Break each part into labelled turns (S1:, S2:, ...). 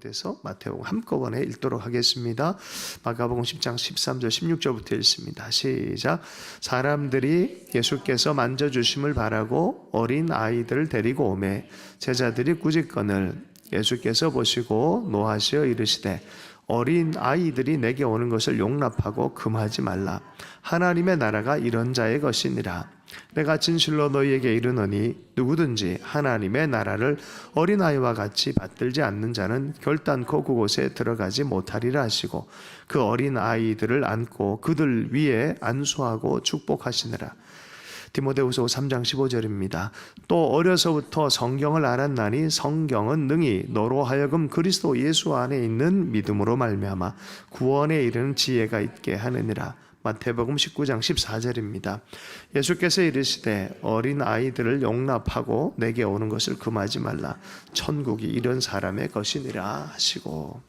S1: 못해서 마태복음 한꺼번에 읽도록 하겠습니다. 마가복음 10장 13절 16절부터 읽습니다. 시작. 사람들이 예수께서 만져주심을 바라고 어린 아이들을 데리고 오매 제자들이 꾸짖거늘 예수께서 보시고 노하시어 이르시되 어린 아이들이 내게 오는 것을 용납하고 금하지 말라. 하나님의 나라가 이런 자의 것이니라. 내가 진실로 너희에게 이르노니 누구든지 하나님의 나라를 어린아이와 같이 받들지 않는 자는 결단코 그곳에 들어가지 못하리라 하시고 그 어린아이들을 안고 그들 위에 안수하고 축복하시니라. 디모데후서 3장 15절입니다. 또 어려서부터 성경을 알았나니 성경은 능히 너로 하여금 그리스도 예수 안에 있는 믿음으로 말미암아 구원에 이르는 지혜가 있게 하느니라. 마태복음 19장 14절입니다. 예수께서 이르시되 어린 아이들을 용납하고 내게 오는 것을 금하지 말라. 천국이 이런 사람의 것이니라 하시고,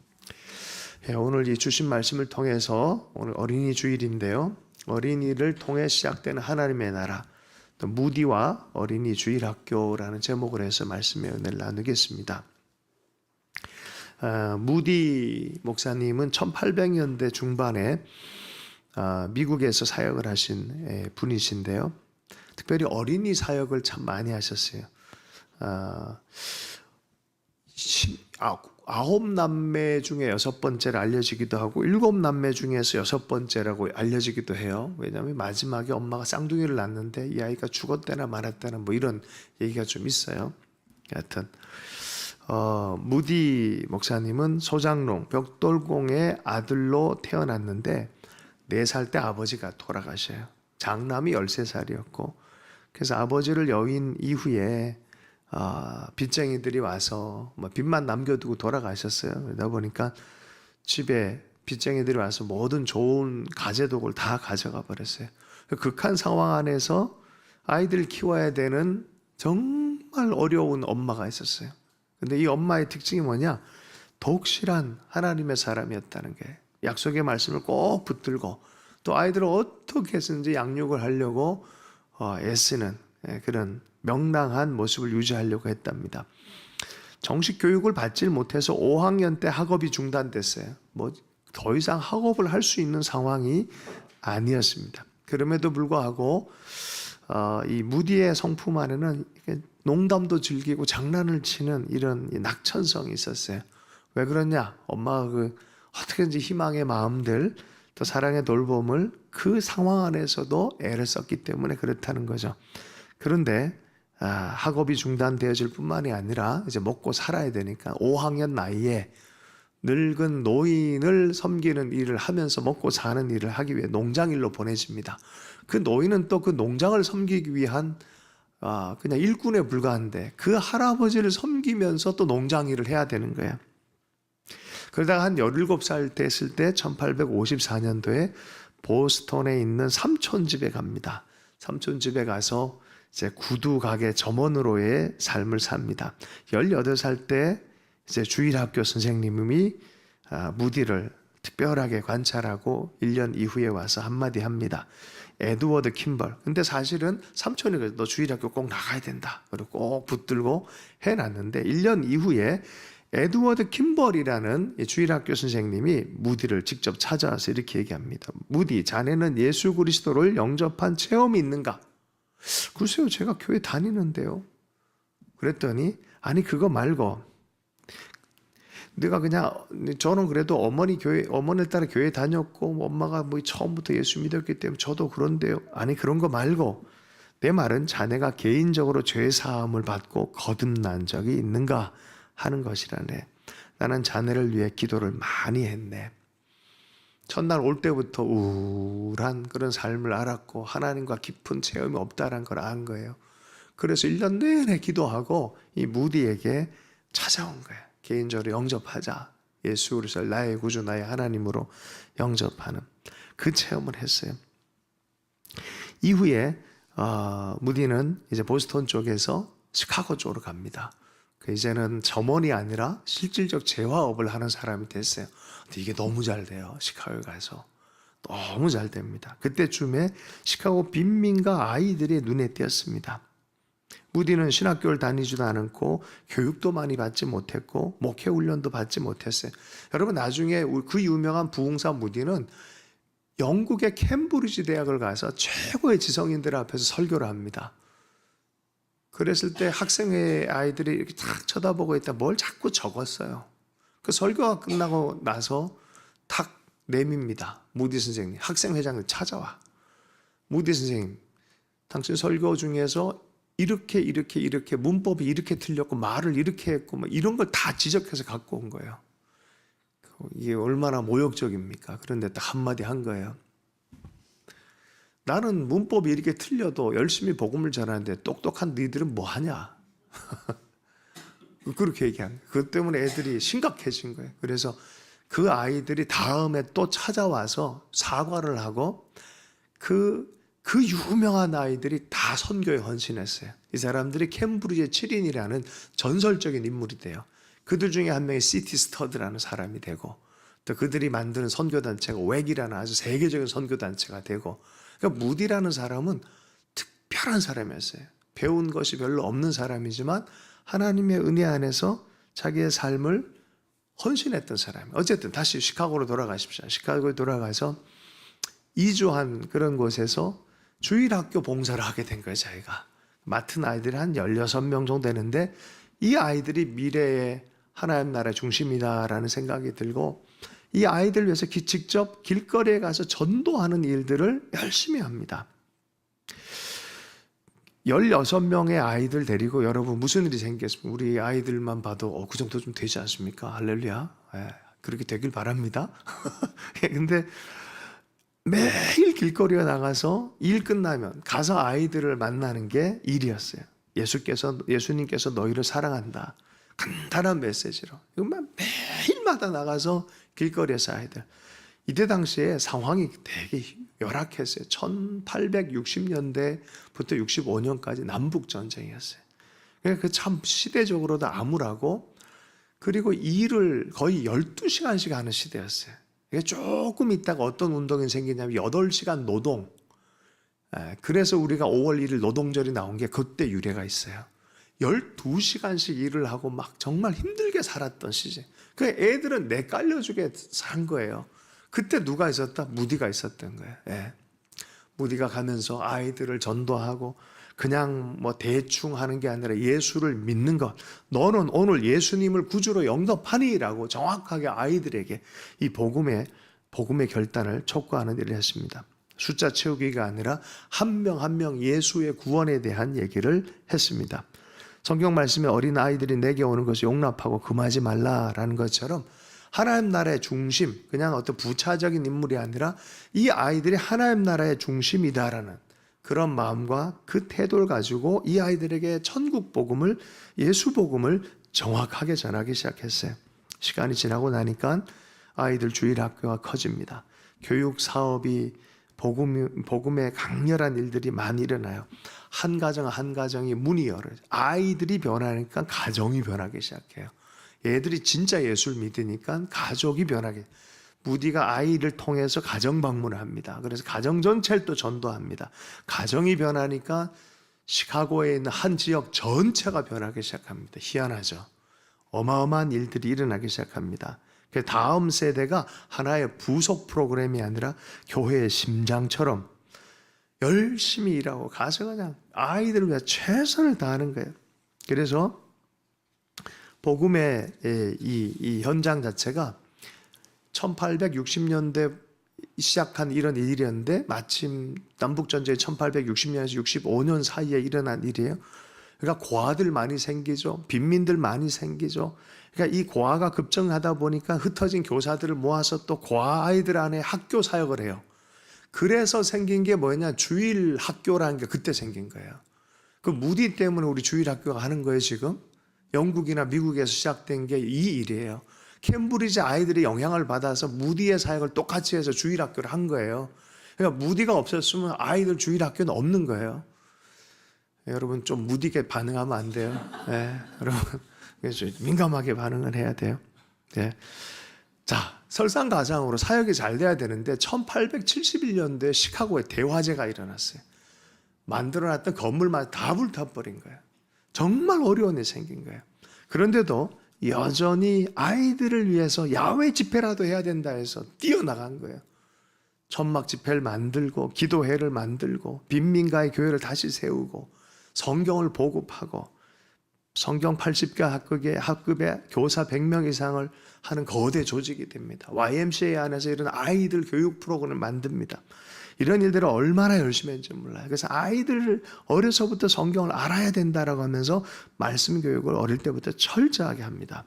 S1: 오늘 이 주신 말씀을 통해서 오늘 어린이 주일인데요. 어린이를 통해 시작되는 하나님의 나라, 또 무디와 어린이 주일학교라는 제목을 해서 말씀의 은혜를 나누겠습니다. 무디 목사님은 1800년대 중반에 미국에서 사역을 하신 분이신데요. 특별히 어린이 사역을 참 많이 하셨어요. 9남매 중에 6번째로 알려지기도 하고 7남매 중에서 6번째라고 알려지기도 해요. 왜냐하면 마지막에 엄마가 쌍둥이를 낳았는데 이 아이가 죽었다나 말았다나 뭐 이런 얘기가 좀 있어요. 여하튼 무디 목사님은 소장농 벽돌공의 아들로 태어났는데 4살 때 아버지가 돌아가셔요. 장남이 13살이었고 그래서 아버지를 여인 이후에 빚쟁이들이 와서 빚만 남겨두고 돌아가셨어요. 그러다 보니까 집에 빚쟁이들이 와서 모든 좋은 가재도구를 다 가져가 버렸어요. 극한 상황 안에서 아이들을 키워야 되는 정말 어려운 엄마가 있었어요. 근데 이 엄마의 특징이 뭐냐? 독실한 하나님의 사람이었다는 게, 약속의 말씀을 꼭 붙들고 또 아이들을 어떻게 해서든지 양육을 하려고 애쓰는 그런 명랑한 모습을 유지하려고 했답니다. 정식 교육을 받지 못해서 5학년 때 학업이 중단됐어요. 더 이상 학업을 할 수 있는 상황이 아니었습니다. 그럼에도 불구하고 이 무디의 성품 안에는 농담도 즐기고 장난을 치는 이런 낙천성이 있었어요. 왜 그러냐? 엄마가 어떻게든지 희망의 마음들, 또 사랑의 돌봄을 그 상황 안에서도 애를 썼기 때문에 그렇다는 거죠. 그런데 학업이 중단되어질 뿐만이 아니라 이제 먹고 살아야 되니까 5학년 나이에 늙은 노인을 섬기는 일을 하면서 먹고 사는 일을 하기 위해 농장일로 보내집니다. 그 노인은 또 그 농장을 섬기기 위한 그냥 일꾼에 불과한데 그 할아버지를 섬기면서 또 농장일을 해야 되는 거예요. 그러다가 한 17살 됐을 때 1854년도에 보스턴에 있는 삼촌 집에 갑니다. 삼촌 집에 가서 이제 구두 가게 점원으로의 삶을 삽니다. 18살 때 이제 주일학교 선생님이 무디를 특별하게 관찰하고 1년 이후에 와서 한마디 합니다. 에드워드 킴벌. 근데 사실은 삼촌이 그래서 너 주일학교 꼭 나가야 된다. 그리고 꼭 붙들고 해놨는데 1년 이후에 에드워드 킴벌이라는 주일학교 선생님이 무디를 직접 찾아와서 이렇게 얘기합니다. 무디, 자네는 예수 그리스도를 영접한 체험이 있는가? 글쎄요, 제가 교회 다니는데요. 그랬더니 아니 그거 말고 내가 그냥 저는 그래도 어머니를 따라 교회 다녔고 엄마가 처음부터 예수 믿었기 때문에 저도 그런데요. 아니 그런 거 말고 내 말은 자네가 개인적으로 죄 사함을 받고 거듭난 적이 있는가 하는 것이라네. 나는 자네를 위해 기도를 많이 했네. 첫날 올 때부터 우울한 그런 삶을 알았고 하나님과 깊은 체험이 없다는 걸 안 거예요. 그래서 1년 내내 기도하고 이 무디에게 찾아온 거예요. 개인적으로 영접하자. 예수 그리스도를 나의 구주, 나의 하나님으로 영접하는 그 체험을 했어요. 이후에 무디는 이제 보스턴 쪽에서 시카고 쪽으로 갑니다. 이제는 점원이 아니라 실질적 재화업을 하는 사람이 됐어요. 근데 이게 너무 잘 돼요. 시카고에 가서 너무 잘 됩니다. 그때쯤에 시카고 빈민가 아이들의 눈에 띄었습니다. 무디는 신학교를 다니지도 않았고 교육도 많이 받지 못했고 목회 훈련도 받지 못했어요. 여러분, 나중에 그 유명한 부흥사 무디는 영국의 캠브리지 대학을 가서 최고의 지성인들 앞에서 설교를 합니다. 그랬을 때 학생회 아이들이 이렇게 탁 쳐다보고 있다 뭘 자꾸 적었어요. 그 설교가 끝나고 나서 탁 내밉니다. 무디 선생님, 학생회장을 찾아와. 무디 선생님, 당신 설교 중에서 이렇게 문법이 이렇게 틀렸고 말을 이렇게 했고 뭐 이런 걸 다 지적해서 갖고 온 거예요. 이게 얼마나 모욕적입니까? 그런데 딱 한마디 한 거예요. 나는 문법이 이렇게 틀려도 열심히 복음을 전하는데 똑똑한 너희들은 뭐 하냐? 그렇게 얘기한 거예요. 그것 때문에 애들이 심각해진 거예요. 그래서 그 아이들이 다음에 또 찾아와서 사과를 하고 그 유명한 아이들이 다 선교에 헌신했어요. 이 사람들이 캠브리지 7인이라는 전설적인 인물이 돼요. 그들 중에 한 명이 시티 스터드라는 사람이 되고 또 그들이 만드는 선교단체가 웩이라는 아주 세계적인 선교단체가 되고, 그러니까 무디라는 사람은 특별한 사람이었어요. 배운 것이 별로 없는 사람이지만 하나님의 은혜 안에서 자기의 삶을 헌신했던 사람이에요. 어쨌든 다시 시카고로 돌아가십시오. 시카고에 돌아가서 이주한 그런 곳에서 주일학교 봉사를 하게 된 거예요. 자기가 맡은 아이들이 한 16명 정도 되는데 이 아이들이 미래의 하나님 나라의 중심이다라는 생각이 들고 이 아이들 위해서 직접 길거리에 가서 전도하는 일들을 열심히 합니다. 16명의 아이들 데리고 여러분 무슨 일이 생겼습니까? 우리 아이들만 봐도 그 정도 좀 되지 않습니까? 할렐루야. 그렇게 되길 바랍니다. 근데 매일 길거리에 나가서 일 끝나면 가서 아이들을 만나는 게 일이었어요. 예수님께서 너희를 사랑한다. 간단한 메시지로. 이것만 매일마다 나가서 길거리에서 아이들. 이때 당시에 상황이 되게 열악했어요. 1860년대부터 65년까지 남북전쟁이었어요. 그러니까 그 참 시대적으로도 암울하고 그리고 일을 거의 12시간씩 하는 시대였어요. 조금 있다가 어떤 운동이 생기냐면 8시간 노동. 그래서 우리가 5월 1일 노동절이 나온 게 그때 유래가 있어요. 12시간씩 일을 하고 막 정말 힘들게 살았던 시절. 그 애들은 내깔려주게 산 거예요. 그때 누가 있었다? 무디가 있었던 거예요. 무디가 가면서 아이들을 전도하고 그냥 뭐 대충 하는 게 아니라 예수를 믿는 것. 너는 오늘 예수님을 구주로 영접하니라고 정확하게 아이들에게 이 복음의 결단을 촉구하는 일을 했습니다. 숫자 채우기가 아니라 한 명 한 명 예수의 구원에 대한 얘기를 했습니다. 성경 말씀에 어린 아이들이 내게 오는 것을 용납하고 금하지 말라라는 것처럼 하나님 나라의 중심, 그냥 어떤 부차적인 인물이 아니라 이 아이들이 하나님 나라의 중심이다라는 그런 마음과 그 태도를 가지고 이 아이들에게 천국 복음을, 예수 복음을 정확하게 전하기 시작했어요. 시간이 지나고 나니까 아이들 주일학교가 커집니다. 교육 사업이 복음의 강렬한 일들이 많이 일어나요. 한 가정 한 가정이 문이 열어요. 아이들이 변하니까 가정이 변하기 시작해요. 얘들이 진짜 예수를 믿으니까 가족이 변하게. 무디가 아이를 통해서 가정 방문을 합니다. 그래서 가정 전체를 또 전도합니다. 가정이 변하니까 시카고에 있는 한 지역 전체가 변하기 시작합니다. 희한하죠. 어마어마한 일들이 일어나기 시작합니다. 그 다음 세대가 하나의 부속 프로그램이 아니라 교회의 심장처럼 열심히 일하고 가서 그냥 아이들을 위해 최선을 다하는 거예요. 그래서 복음의 이 현장 자체가 1860년대 시작한 이런 일이었는데 마침 남북전쟁이 1860년에서 65년 사이에 일어난 일이에요. 그러니까 고아들 많이 생기죠. 빈민들 많이 생기죠. 그러니까 이 고아가 급증하다 보니까 흩어진 교사들을 모아서 또 고아 아이들 안에 학교 사역을 해요. 그래서 생긴 게 뭐냐? 주일 학교라는 게 그때 생긴 거예요. 그 무디 때문에 우리 주일 학교가 하는 거예요, 지금. 영국이나 미국에서 시작된 게 이 일이에요. 캠브리지 아이들이 영향을 받아서 무디의 사역을 똑같이 해서 주일 학교를 한 거예요. 그러니까 무디가 없었으면 아이들 주일 학교는 없는 거예요. 여러분 좀 무디게 반응하면 안 돼요. 여러분 민감하게 반응을 해야 돼요. 자, 설상가상으로 사역이 잘 돼야 되는데 1871년도에 시카고에 대화재가 일어났어요. 만들어놨던 건물만 다 불타버린 거예요. 정말 어려운 일이 생긴 거예요. 그런데도 여전히 아이들을 위해서 야외 집회라도 해야 된다 해서 뛰어나간 거예요. 천막 집회를 만들고 기도회를 만들고 빈민가의 교회를 다시 세우고 성경을 보급하고 성경 80개 학급에 교사 100명 이상을 하는 거대 조직이 됩니다. YMCA 안에서 이런 아이들 교육 프로그램을 만듭니다. 이런 일들을 얼마나 열심히 했는지 몰라요. 그래서 아이들을 어려서부터 성경을 알아야 된다라고 하면서 말씀 교육을 어릴 때부터 철저하게 합니다.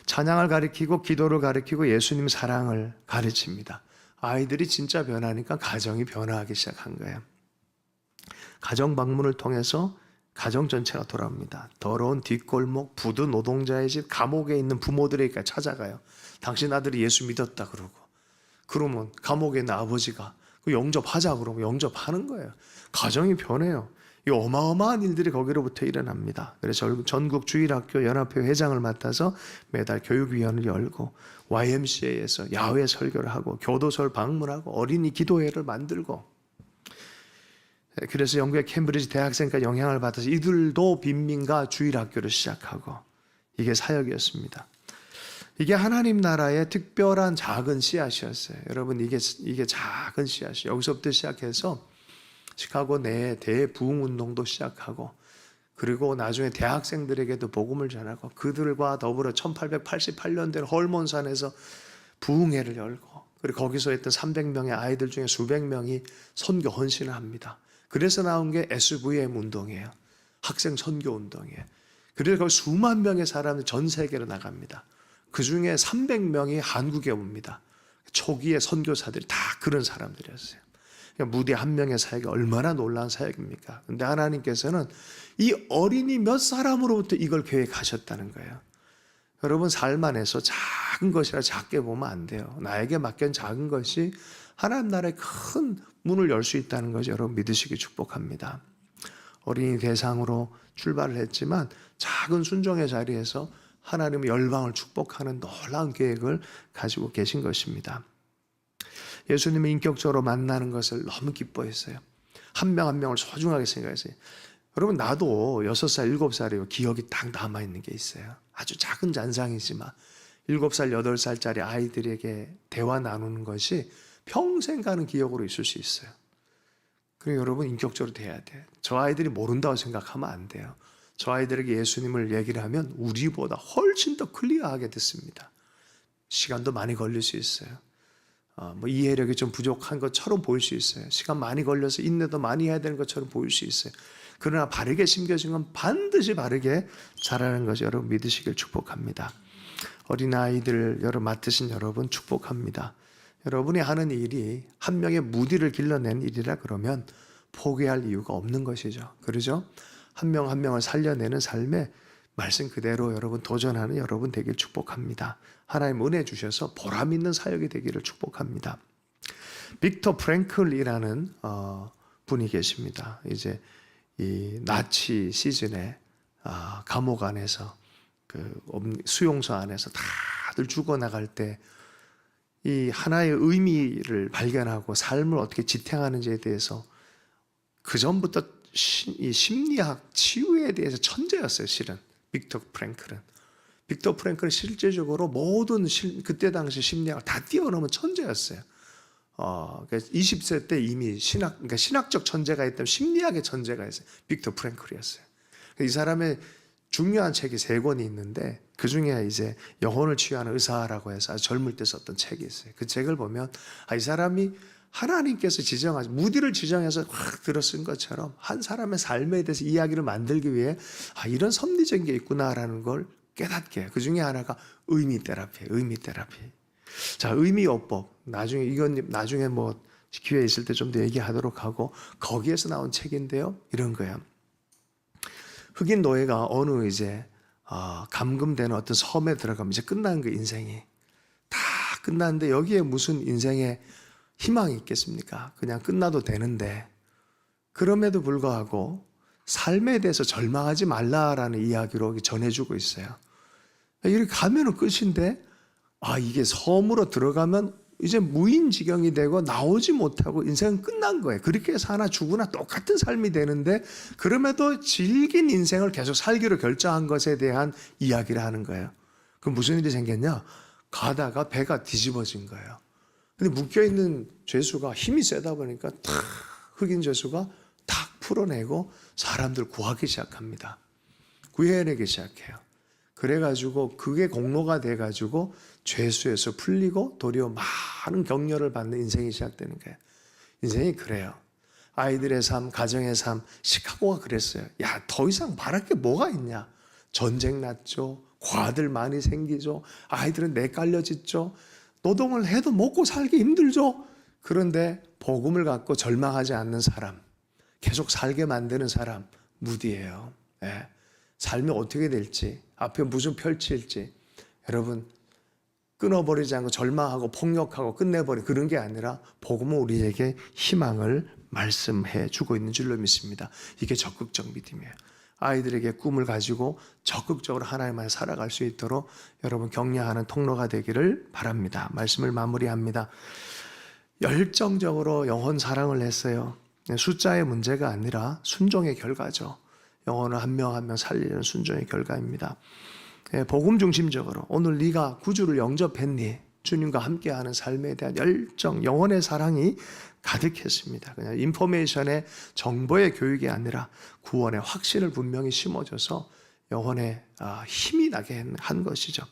S1: 찬양을 가르치고 기도를 가르치고 예수님 사랑을 가르칩니다. 아이들이 진짜 변하니까 가정이 변화하기 시작한 거예요. 가정 방문을 통해서 가정 전체가 돌아옵니다. 더러운 뒷골목, 부두 노동자의 집, 감옥에 있는 부모들에게 찾아가요. 당신 아들이 예수 믿었다 그러고, 그러면 감옥에 있는 아버지가 영접하자 그러면 영접하는 거예요. 가정이 변해요. 이 어마어마한 일들이 거기로부터 일어납니다. 그래서 전국 주일학교 연합회 회장을 맡아서 매달 교육위원회를 열고 YMCA에서 야외 설교를 하고 교도소를 방문하고 어린이 기도회를 만들고, 그래서 영국의 캠브리지 대학생까지 영향을 받아서 이들도 빈민가 주일학교를 시작하고, 이게 사역이었습니다. 이게 하나님 나라의 특별한 작은 씨앗이었어요. 여러분, 이게 작은 씨앗이 여기서부터 시작해서 시카고 내 대부흥운동도 시작하고, 그리고 나중에 대학생들에게도 복음을 전하고, 그들과 더불어 1888년대 헐몬산에서 부흥회를 열고, 그리고 거기서 했던 300명의 아이들 중에 수백 명이 선교 헌신을 합니다. 그래서 나온 게 SVM 운동이에요. 학생 선교 운동이에요. 그래서 거기 수만 명의 사람이 전 세계로 나갑니다. 그 중에 300명이 한국에 옵니다. 초기의 선교사들이 다 그런 사람들이었어요. 그러니까 무대 한 명의 사역이 얼마나 놀라운 사역입니까? 근데 하나님께서는 이 어린이 몇 사람으로부터 이걸 계획하셨다는 거예요. 여러분, 삶 안에서 작은 것이라 작게 보면 안 돼요. 나에게 맡긴 작은 것이 하나님 나라의 큰 문을 열 수 있다는 것을 여러분 믿으시기 축복합니다. 어린이 대상으로 출발을 했지만 작은 순종의 자리에서 하나님의 열방을 축복하는 놀라운 계획을 가지고 계신 것입니다. 예수님을 인격적으로 만나는 것을 너무 기뻐했어요. 한 명 한 명을 소중하게 생각했어요. 여러분, 나도 6살, 7살이요. 기억이 딱 남아있는 게 있어요. 아주 작은 잔상이지만 7살, 8살짜리 아이들에게 대화 나누는 것이 평생 가는 기억으로 있을 수 있어요. 그리고 여러분, 인격적으로 돼야 돼요. 저 아이들이 모른다고 생각하면 안 돼요. 저 아이들에게 예수님을 얘기를 하면 우리보다 훨씬 더 클리어하게 듣습니다. 시간도 많이 걸릴 수 있어요. 이해력이 좀 부족한 것처럼 보일 수 있어요. 시간 많이 걸려서 인내도 많이 해야 되는 것처럼 보일 수 있어요. 그러나 바르게 심겨진 건 반드시 바르게 자라는 것을 여러분 믿으시길 축복합니다. 어린아이들 여러분 맡으신 여러분 축복합니다. 여러분이 하는 일이 한 명의 무디를 길러낸 일이라 그러면 포기할 이유가 없는 것이죠. 그러죠? 한 명 한 명을 살려내는 삶에 말씀 그대로 여러분 도전하는 여러분 되길 축복합니다. 하나님 은혜 주셔서 보람 있는 사역이 되기를 축복합니다. 빅터 프랭클이라는 분이 계십니다. 이제 이 나치 시즌에 감옥 안에서 그 수용소 안에서 다들 죽어나갈 때 이 하나의 의미를 발견하고 삶을 어떻게 지탱하는지에 대해서 그 전부터 이 심리학 치유에 대해서 천재였어요. 실은 빅터 프랭클은. 빅터 프랭클은 실제적으로 모든 그때 당시 심리학을 다 뛰어넘은 천재였어요. 그러니까 20세 때 이미 그러니까 신학적 천재가 있다면 심리학의 천재가 있어요. 빅터 프랭클이었어요. 이 사람의 중요한 책이 3권이 있는데 그 중에 이제 영혼을 치유하는 의사라고 해서 아주 젊을 때 썼던 책이 있어요. 그 책을 보면 이 사람이 하나님께서 지정하신 무디를 지정해서 확 들어쓴 것처럼 한 사람의 삶에 대해서 이야기를 만들기 위해 이런 섭리적인 게 있구나라는 걸 깨닫게 해요. 그 중에 하나가 의미 테라피예요. 의미 테라피. 자, 의미요법. 나중에 뭐 기회 있을 때 좀 더 얘기하도록 하고 거기에서 나온 책인데요. 이런 거예요. 흑인 노예가 어느 이제 감금되는 어떤 섬에 들어가면 이제 끝난 그 인생이 다 끝났는데 여기에 무슨 인생에 희망이 있겠습니까? 그냥 끝나도 되는데 그럼에도 불구하고 삶에 대해서 절망하지 말라라는 이야기로 전해주고 있어요. 이렇게 가면은 끝인데 이게 섬으로 들어가면 이제 무인지경이 되고 나오지 못하고 인생은 끝난 거예요. 그렇게 사나 죽으나 똑같은 삶이 되는데 그럼에도 질긴 인생을 계속 살기로 결정한 것에 대한 이야기를 하는 거예요. 그럼 무슨 일이 생겼냐? 가다가 배가 뒤집어진 거예요. 근데 묶여있는 죄수가 힘이 세다 보니까 탁 흑인 죄수가 탁 풀어내고 사람들 구하기 시작합니다. 구해내기 시작해요. 그래가지고 그게 공로가 돼가지고 죄수에서 풀리고 도리어 많은 격려를 받는 인생이 시작되는 거예요. 인생이 그래요. 아이들의 삶, 가정의 삶, 시카고가 그랬어요. 야, 더 이상 바랄 게 뭐가 있냐? 전쟁 났죠. 과들 많이 생기죠. 아이들은 내깔려 짓죠. 노동을 해도 먹고 살기 힘들죠. 그런데 복음을 갖고 절망하지 않는 사람, 계속 살게 만드는 사람, 무디예요. 예. 삶이 어떻게 될지, 앞에 무슨 펼칠지, 여러분 끊어버리지 않고 절망하고 폭력하고 끝내버리는 그런 게 아니라 복음은 우리에게 희망을 말씀해 주고 있는 줄로 믿습니다. 이게 적극적 믿음이에요. 아이들에게 꿈을 가지고 적극적으로 하나님 안에 살아갈 수 있도록 여러분 격려하는 통로가 되기를 바랍니다. 말씀을 마무리합니다. 열정적으로 영혼 사랑을 했어요. 숫자의 문제가 아니라 순종의 결과죠. 영혼을 한 명 한 명 살리는 순종의 결과입니다. 복음 중심적으로 오늘 네가 구주를 영접했니? 주님과 함께하는 삶에 대한 열정, 영혼의 사랑이 가득했습니다. 그냥 인포메이션의 정보의 교육이 아니라 구원의 확신을 분명히 심어줘서 영혼에 힘이 나게 한 것이죠.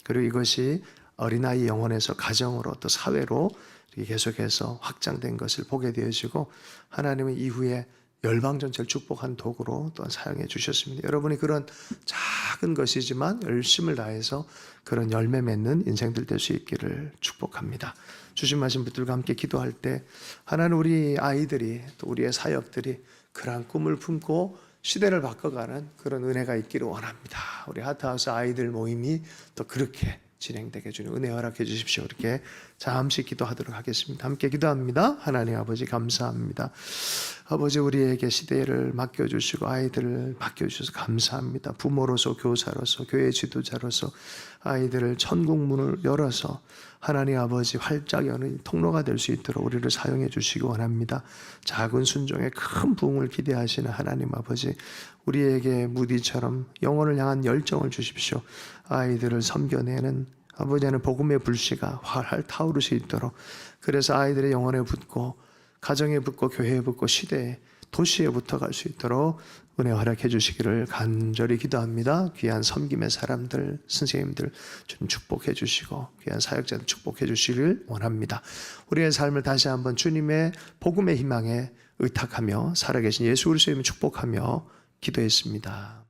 S1: 그리고 이것이 어린아이 영혼에서 가정으로 또 사회로 계속해서 확장된 것을 보게 되어지고 하나님은 이후에 열방 전체를 축복한 도구로 또한 사용해 주셨습니다. 여러분이 그런 작은 것이지만 열심을 다해서 그런 열매 맺는 인생들 될 수 있기를 축복합니다. 주신 분들과 함께 기도할 때 하나님 우리 아이들이 또 우리의 사역들이 그러한 꿈을 품고 시대를 바꿔가는 그런 은혜가 있기를 원합니다. 우리 하트하우스 아이들 모임이 또 그렇게 진행되게 주는 은혜 허락해 주십시오. 이렇게 잠시 기도하도록 하겠습니다. 함께 기도합니다. 하나님 아버지 감사합니다. 아버지 우리에게 시대를 맡겨주시고 아이들을 맡겨주셔서 감사합니다. 부모로서 교사로서 교회 지도자로서 아이들을 천국 문을 열어서 하나님 아버지 활짝 여는 통로가 될 수 있도록 우리를 사용해 주시기 원합니다. 작은 순종에 큰 부흥을 기대하시는 하나님 아버지 우리에게 무디처럼 영혼을 향한 열정을 주십시오. 아이들을 섬겨내는 아버지는 복음의 불씨가 활활 타오를 수 있도록 그래서 아이들의 영혼에 붙고 가정에 붙고 교회에 붙고 시대에 도시에 붙어갈 수 있도록 은혜 허락해 주시기를 간절히 기도합니다. 귀한 섬김의 사람들, 선생님들 좀 축복해 주시고 귀한 사역자들 축복해 주시기를 원합니다. 우리의 삶을 다시 한번 주님의 복음의 희망에 의탁하며 살아계신 예수 그리스도의 이름을 축복하며 기도했습니다.